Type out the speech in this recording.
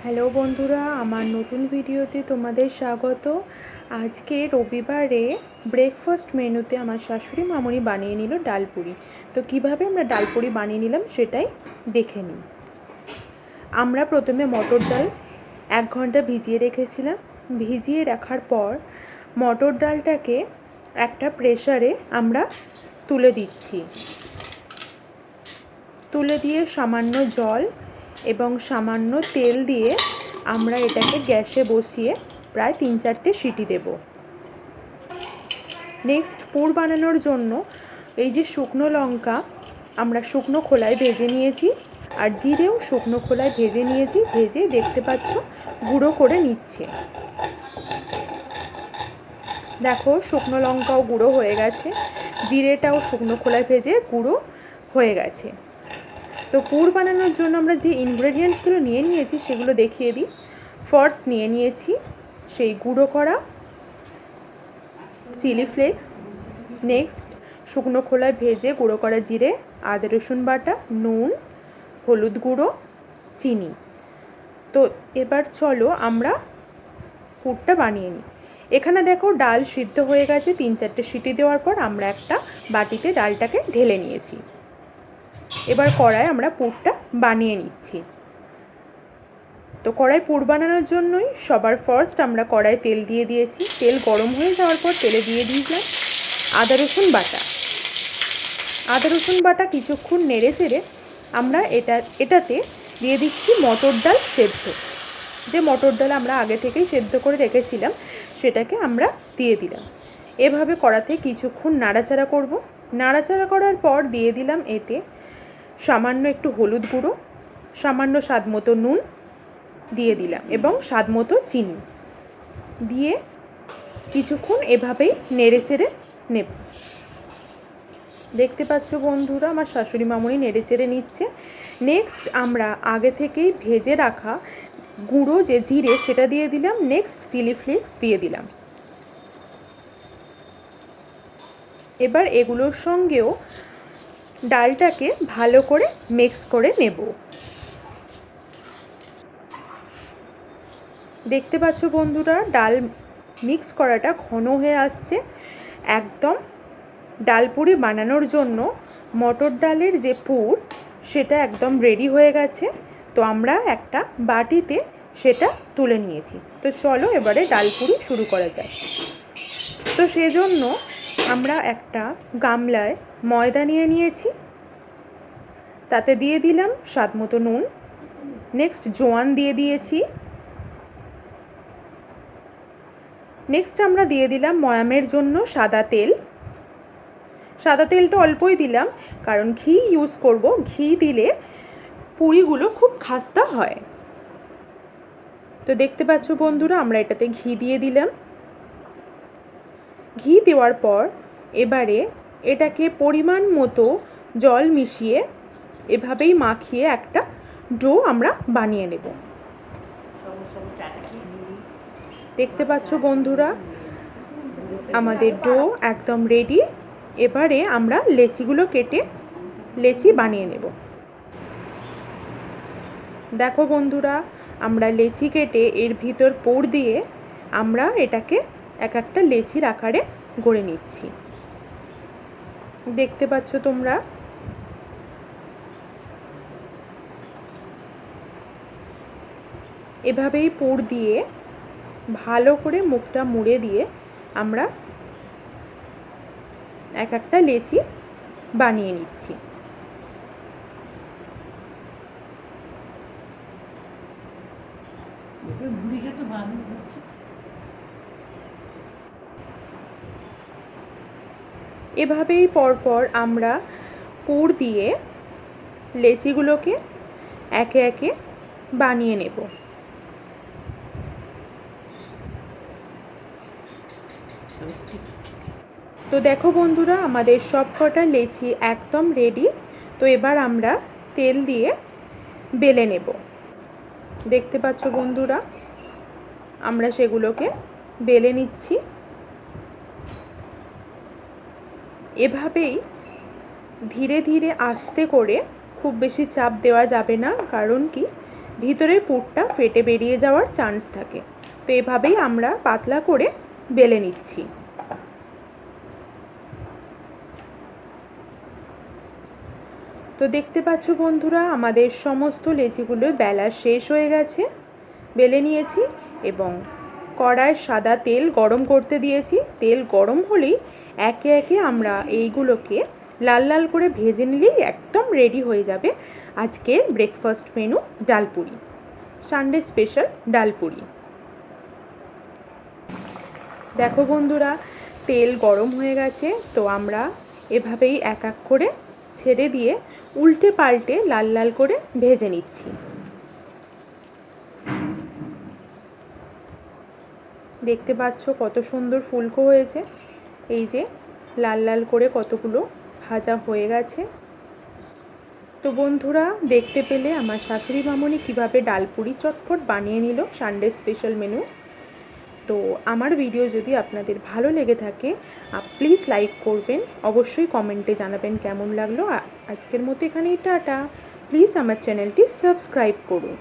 Hello বন্ধুরা, আমার নতুন ভিডিওতে তোমাদের স্বাগত। আজকে রবিবারে ব্রেকফাস্ট মেনুতে আমার শাশুড়ি মামুনি বানিয়ে নিল ডালপুরি। তো কিভাবে আমরা ডালপুরি বানিয়ে নিলাম সেটাই দেখে নিই। আমরা প্রথমে মটর ডাল 1 ঘন্টা ভিজিয়ে রেখেছিলাম। ভিজিয়ে রাখার পর মটর ডালটাকে একটা প্রেসারে আমরা তুলে দিচ্ছি। তুলে দিয়ে সামান্য জল এবং সামান্য তেল দিয়ে আমরা এটাকে গ্যাসে বসিয়ে প্রায় 3-4টে সিটি দেব। নেক্সট পুর বানানোর জন্য এই যে শুকনো লঙ্কা আমরা শুকনো খোলায় ভেজে নিয়েছি, আর জিরেও শুকনো খোলায় ভেজে নিয়েছি। ভেজে দেখতে পাচ্ছ গুঁড়ো করে নিচ্ছে। দেখো শুকনো লঙ্কাও গুঁড়ো হয়ে গেছে, জিরেটাও শুকনো খোলায় ভেজে গুঁড়ো হয়ে গেছে। তো পুর বানানোর জন্য আমরা যে ইনগ্রেডিয়েন্টসগুলো নিয়ে নিয়েছি সেগুলো দেখিয়ে দিই। ফার্স্ট নিয়ে নিয়েছি সেই গুঁড়ো করা চিলি ফ্লেক্স, নেক্সট শুকনো খোলায় ভেজে গুঁড়ো করা জিরে, আদা রসুন বাটা, নুন, হলুদ গুঁড়ো, চিনি। তো এবার চলো আমরা পুরটা বানিয়ে নিই। এখানে দেখো ডাল সিদ্ধ হয়ে গেছে। 3-4টে সিটি দেওয়ার পর আমরা একটা বাটিতে ডালটাকে ঢেলে নিয়েছি। এবার কড়াই আমরা পুরটা বানিয়ে নিচ্ছি। তো কড়াই পুর বানানোর জন্যই সবার ফার্স্ট আমরা কড়াই তেল দিয়ে দিয়েছি। তেল গরম হয়ে যাওয়ার পর তেলে দিয়ে দিয়েছিলাম আদা রসুন বাটা। আদা রসুন বাটা কিছুক্ষণ নেড়ে চেড়ে আমরা এটাতে দিয়ে দিচ্ছি মটর ডাল সেদ্ধ। যে মটর ডাল আমরা আগে থেকেই সেদ্ধ করে রেখেছিলাম সেটাকে আমরা দিয়ে দিলাম। এভাবে কড়াতে কিছুক্ষণ নাড়াচাড়া করব। নাড়াচাড়া করার পর দিয়ে দিলাম এতে সামান্য একটু হলুদ গুঁড়ো, সামান্য স্বাদ মতো নুন দিয়ে দিলাম এবং স্বাদ মতো চিনি দিয়ে কিছুক্ষণ এভাবেই নেড়ে চেড়ে নেব। দেখতে পাচ্ছ বন্ধুরা আমার শাশুড়ি মামুনি নেড়ে চেড়ে নিচ্ছে। নেক্সট আমরা আগে থেকেই ভেজে রাখা গুঁড়ো যে জিরে সেটা দিয়ে দিলাম। নেক্সট চিলি ফ্লেক্স দিয়ে দিলাম। এবার এগুলোর সঙ্গেও ডালটাকে ভালো করে মিক্স করে নেব। দেখতে পাচ্ছ বন্ধুরা ডাল মিক্স করাটা ঘন হয়ে আসছে। একদম ডালপুরি বানানোর জন্য মটর ডালের যে পুর সেটা একদম রেডি হয়ে গেছে। তো আমরা একটা বাটিতে সেটা তুলে নিয়েছি। তো চলো এবারে ডালপুরি শুরু করা যায়। তো সেজন্য আমরা একটা গামলায় ময়দা নিয়ে নিয়েছি, তাতে দিয়ে দিলাম স্বাদ মতো নুন, নেক্সট জোয়ান দিয়ে দিয়েছি, নেক্সট আমরা দিয়ে দিলাম ময়ামের জন্য সাদা তেল। সাদা তেলটা অল্পই দিলাম কারণ ঘি ইউজ করব। ঘি দিলে পুরিগুলো খুব খাস্তা হয়। তো দেখতে পাচ্ছ বন্ধুরা আমরা এটাতে ঘি দিয়ে দিলাম। ঘি দেওয়ার পর এবারে এটাকে পরিমাণ মতো জল মিশিয়ে এভাবেই মাখিয়ে একটা ডো আমরা বানিয়ে নেব। দেখতে পাচ্ছ বন্ধুরা আমাদের ডো একদম রেডি। এবারে আমরা লেচিগুলো কেটে লেচি বানিয়ে নেব। দেখো বন্ধুরা আমরা লেচি কেটে এর ভিতর পুর দিয়ে আমরা এটাকে এক একটা লেচির আকারে গড়ে নিচ্ছি। দেখতে পাচ্ছ তোমরা এভাবেই পুর দিয়ে ভালো করে মুখটা মুড়ে দিয়ে আমরা এক একটা লেচি বানিয়ে নিচ্ছি। এভাবেই পরপর আমরা পুর দিয়ে লেচিগুলোকে একে একে বানিয়ে নেব। তো দেখো বন্ধুরা আমাদের সব কটা লেচি একদম রেডি। তো এবার আমরা তেল দিয়ে বেলে নেব। দেখতে পাচ্ছ বন্ধুরা আমরা সেগুলোকে বেলে নিচ্ছি। এভাবেই ধীরে ধীরে আস্তে করে, খুব বেশি চাপ দেওয়া যাবে না, কারণ কি ভিতরের পুরটা ফেটে বেরিয়ে যাওয়ার চান্স থাকে। তো এভাবেই আমরা পাতলা করে বেলে নিচ্ছি। তো দেখতে পাচ্ছ বন্ধুরা, আমাদের সমস্ত লেচিগুলো বেলা শেষ হয়ে গেছে। বেলে নিয়েছি এবং কড়ায় সাদা তেল গরম করতে দিয়েছি। তেল গরম হলেই একে একে আমরা এইগুলোকে লাল লাল করে ভেজে নিলেই একদম রেডি হয়ে যাবে আজকের breakfast menu dal puri, Sunday special dal puri. দেখো বন্ধুরা, তেল গরম হয়ে গেছে। তো আমরা এভাবেই এক এক করে ছেড়ে দিয়ে উল্টে পাল্টে লাল লাল করে ভেজে নিচ্ছি। দেখতে পাচ্ছ কত সুন্দর ফুলকো হয়েছে। এই যে লাল লাল করে কতগুলো ভাজা হয়ে গেছে। তো বন্ধুরা, দেখতে পেলে আমার শাশুড়ি মামনি কীভাবে ডালপুরি চটপট বানিয়ে নিল সানডে স্পেশাল মেনু। তো আমার ভিডিও যদি আপনাদের ভালো লেগে থাকে প্লিজ লাইক করবেন, অবশ্যই কমেন্টে জানাবেন কেমন লাগলো। আজকের মতো এখানেই টাটা। প্লিজ আমার চ্যানেলটি সাবস্ক্রাইব করুন।